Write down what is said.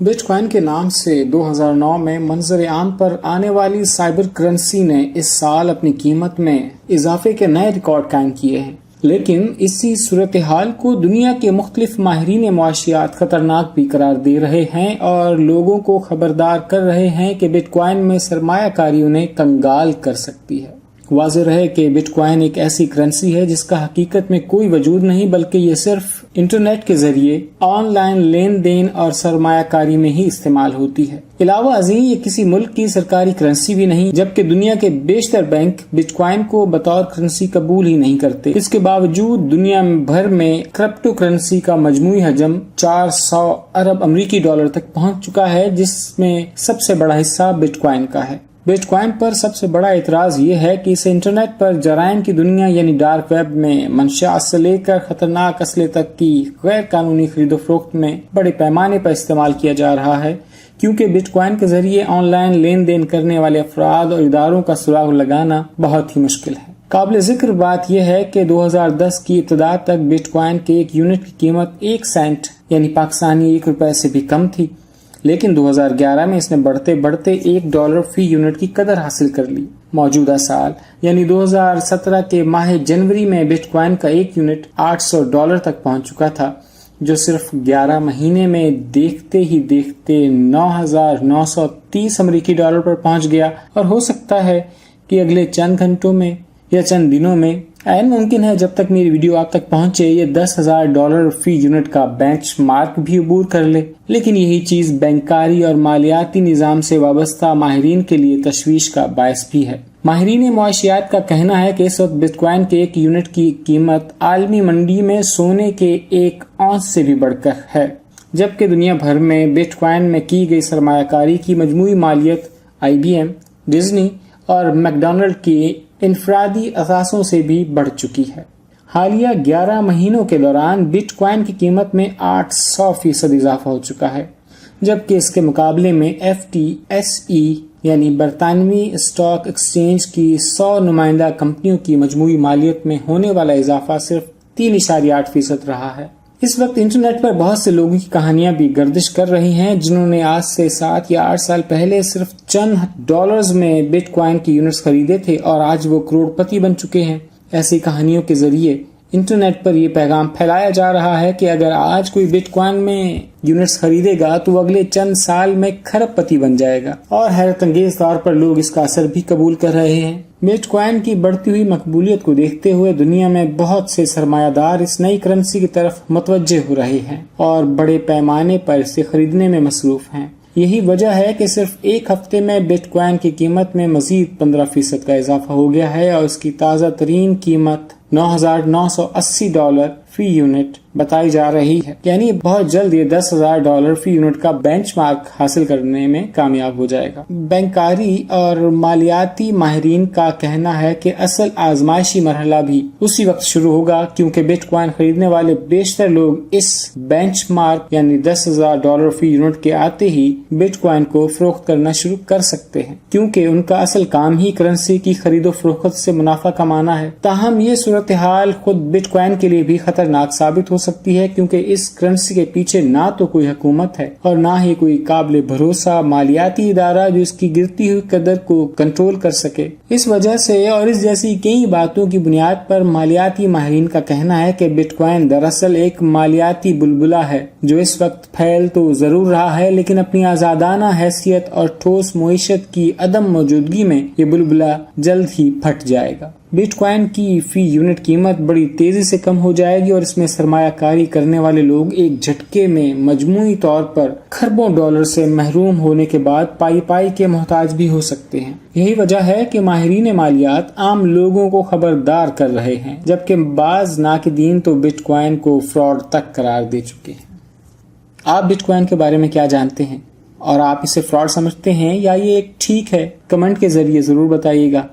But coin کے نام سے 2009 میں منظر عام پر آنے والی سائبر کرنسی نے اس سال اپنی قیمت میں اضافے کے نئے ریکارڈ قائم کیے ہیں، لیکن اسی صورتحال کو دنیا کے مختلف ماہرین معاشیات خطرناک بھی قرار دے رہے ہیں اور لوگوں کو خبردار کر رہے ہیں کہ بٹ کوائن میں سرمایہ کاری انہیں کنگال کر سکتی ہے۔ واضح رہے کہ بٹ کوائن ایک ایسی کرنسی ہے جس کا حقیقت میں کوئی وجود نہیں، بلکہ یہ صرف انٹرنیٹ کے ذریعے آن لائن لین دین اور سرمایہ کاری میں ہی استعمال ہوتی ہے۔ علاوہ ازیں یہ کسی ملک کی سرکاری کرنسی بھی نہیں، جبکہ دنیا کے بیشتر بینک بٹ کوائن کو بطور کرنسی قبول ہی نہیں کرتے۔ اس کے باوجود دنیا بھر میں کرپٹو کرنسی کا مجموعی حجم 400 ارب امریکی ڈالر تک پہنچ چکا ہے، جس میں سب سے بڑا حصہ بٹ کوائن کا ہے۔ بٹ کوائن پر سب سے بڑا اعتراض یہ ہے کہ اسے انٹرنیٹ پر جرائم کی دنیا یعنی ڈارک ویب میں منشیات سے لے کر خطرناک اسلحے تک کی غیر قانونی خرید و فروخت میں بڑے پیمانے پر استعمال کیا جا رہا ہے، کیونکہ بٹ کوائن کے ذریعے آن لائن لین دین کرنے والے افراد اور اداروں کا سراغ لگانا بہت ہی مشکل ہے۔ قابل ذکر بات یہ ہے کہ 2010 کی ابتدا تک بٹ کوائن کے ایک یونٹ کی قیمت 1 سینٹ یعنی پاکستانی 1 روپے سے بھی کم تھی، لیکن 2011 میں اس نے بڑھتے بڑھتے $1 فی یونٹ کی قدر حاصل کر لی۔ موجودہ سال یعنی 2017 کے ماہ جنوری میں بٹ کوائن کا ایک یونٹ $800 تک پہنچ چکا تھا، جو صرف 11 مہینے میں دیکھتے ہی دیکھتے $9,930 امریکی ڈالر پر پہنچ گیا، اور ہو سکتا ہے کہ اگلے چند گھنٹوں میں یا چند دنوں میں، عین ممکن ہے جب تک میری ویڈیو آپ تک پہنچے، یہ $10,000 فی یونٹ کا بینچ مارک بھی عبور کر لے۔ لیکن یہی چیز بینکاری اور مالیاتی نظام سے وابستہ ماہرین کے لیے تشویش کا باعث بھی ہے۔ ماہرین معاشیات کا کہنا ہے کہ اس وقت بٹ کوائن کے ایک یونٹ کی قیمت عالمی منڈی میں سونے کے 1 اونس سے بھی بڑھ کر ہے، جبکہ دنیا بھر میں بٹ کوائن میں کی گئی سرمایہ کاری کی مجموعی مالیت IBM، ڈزنی اور میک ڈونلڈ کی انفرادی اثاثوں سے بھی بڑھ چکی ہے۔ حالیہ 11 مہینوں کے دوران بٹ کوائن کی قیمت میں 800% اضافہ ہو چکا ہے، جبکہ اس کے مقابلے میں FTSE یعنی برطانوی اسٹاک ایکسچینج کی 100 نمائندہ کمپنیوں کی مجموعی مالیت میں ہونے والا اضافہ صرف 3.8% رہا ہے۔ اس وقت انٹرنیٹ پر بہت سے لوگوں کی کہانیاں بھی گردش کر رہی ہیں جنہوں نے آج سے 7 یا 8 سال پہلے صرف چند ڈالرز میں بٹ کوائن کے یونٹس خریدے تھے اور آج وہ کروڑ پتی بن چکے ہیں۔ ایسی کہانیوں کے ذریعے انٹرنیٹ پر یہ پیغام پھیلایا جا رہا ہے کہ اگر آج کوئی بٹ کوائن میں یونٹس خریدے گا تو وہ اگلے چند سال میں کھرب پتی بن جائے گا، اور حیرت انگیز طور پر لوگ اس کا اثر بھی قبول کر رہے ہیں۔ بٹ کوائن کی بڑھتی ہوئی مقبولیت کو دیکھتے ہوئے دنیا میں بہت سے سرمایہ دار اس نئی کرنسی کی طرف متوجہ ہو رہے ہیں اور بڑے پیمانے پر اسے خریدنے میں مصروف ہیں۔ یہی وجہ ہے کہ صرف ایک ہفتے میں بٹ کوائن کی قیمت میں مزید 15% کا اضافہ ہو گیا ہے اور اس کی تازہ ترین قیمت $9,980 فی یونٹ بتائی جا رہی ہے، یعنی بہت جلد یہ $10,000 فی یونٹ کا بینچ مارک حاصل کرنے میں کامیاب ہو جائے گا۔ بینکاری اور مالیاتی ماہرین کا کہنا ہے کہ اصل آزمائشی مرحلہ بھی اسی وقت شروع ہوگا، کیونکہ بٹ کوائن خریدنے والے بیشتر لوگ اس بینچ مارک یعنی $10,000 فی یونٹ کے آتے ہی بٹ کوائن کو فروخت کرنا شروع کر سکتے ہیں، کیونکہ ان کا اصل کام ہی کرنسی کی خرید و فروخت سے منافع کمانا ہے۔ تاہم یہ صورتحال خود بٹ کوائن کے لیے بھی خطرناک ثابت ہو سکتی ہے، کیونکہ اس کرنسی کے پیچھے نہ تو کوئی حکومت ہے اور نہ ہی کوئی قابل بھروسہ مالیاتی ادارہ جو اس کی گرتی ہوئی قدر کو کنٹرول کر سکے۔ اس وجہ سے اور اس جیسی کئی باتوں کی بنیاد پر مالیاتی ماہرین کا کہنا ہے کہ بٹ کوائن دراصل ایک مالیاتی بلبلہ ہے جو اس وقت پھیل تو ضرور رہا ہے، لیکن اپنی آزادانہ حیثیت اور ٹھوس معیشت کی عدم موجودگی میں یہ بلبلہ جلد ہی پھٹ جائے گا۔ بٹ کوائن کی فی یونٹ قیمت بڑی تیزی سے کم ہو جائے گی اور اس میں سرمایہ کاری کرنے والے لوگ ایک جھٹکے میں مجموعی طور پر کھربوں ڈالر سے محروم ہونے کے بعد پائی کے محتاج بھی ہو سکتے ہیں۔ یہی وجہ ہے کہ ماہرین مالیات عام لوگوں کو خبردار کر رہے ہیں، جبکہ بعض ناقدین تو بٹ کوائن کو فراڈ تک قرار دے چکے ہیں۔ آپ بٹ کوائن کے بارے میں کیا جانتے ہیں، اور آپ اسے فراڈ سمجھتے ہیں یا یہ ایک ٹھیک ہے؟ کمنٹ کے ذریعے ضرور بتائیے گا۔